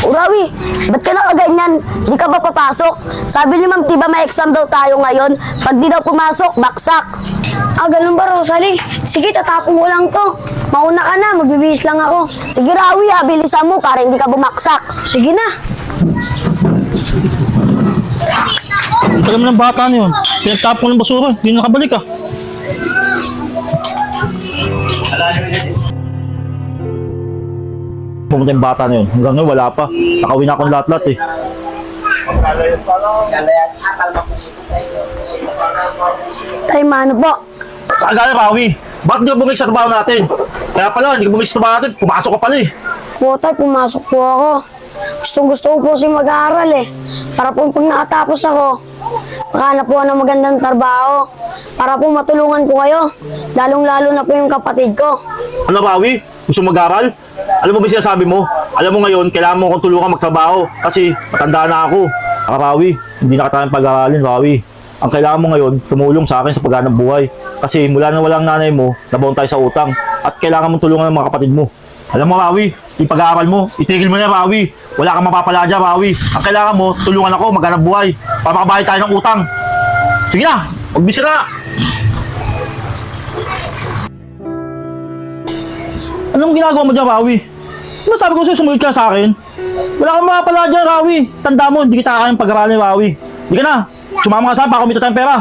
Urawi, ba't ka nakaganyan? Di ka ba papasok? Sabi ni Ma'am, diba may exam daw tayo ngayon? Pag di daw pumasok, baksak. Ah, ganun ba, Rosalie? Sige, tatapon ko lang to. Mauna ka na, magbibihis lang ako. Sige, Rawi, bilisan mo para hindi ka bumaksak. Sige na. Ang tagal mo ng bata na yun. Pinagtapon ng basura, hindi nakabalik ah. Pumunta yung bata na yun. Hanggang ngayon wala pa. Nakawin na akong lahat-lahat eh. Tay, mano po? Saan galing, Rawi? Bakit hindi ka bumalik sa trabaho natin? Kaya pala, hindi ka bumalik sa trabaho natin. Pumasok ka pala eh. Po, tay, pumasok po ako. Gustong-gusto ko po si mag-aaral eh. Para po pag nakatapos ako, makahanap po ako ng magandang trabaho. Para po matulungan ko kayo. Lalong-lalo na po yung kapatid ko. Ano, Rawi? Gusto mag-aral? Alam mo ba sinasabi mo? Alam mo ngayon, kailangan mo akong tulungan magtrabaho kasi matanda na ako. Rawi, hindi na katayang pag-aralin, Rawi. Ang kailangan mo ngayon, tumulong sa akin sa paghanap buhay. Kasi mula na walang nanay mo, nabaon tayo sa utang. At kailangan mong tulungan ng mga kapatid mo. Alam mo, Rawi, yung pag-aaral mo, itigil mo na, Rawi. Wala kang mapapala dyan, Rawi. Ang kailangan mo, tulungan ako maghanap buhay para makabayad tayo ng utang. Sige na, magbisa na! Anong ginagawa mo dyan, Rawi? Ano sabi ko sa'yo, sumunod ka sa akin? Wala kang mapapala dyan, Rawi. Tanda mo, hindi kita kayang pag-aralin, Rawi. Hindi ka na. Sumama ka sa akin para kumita tayong pera.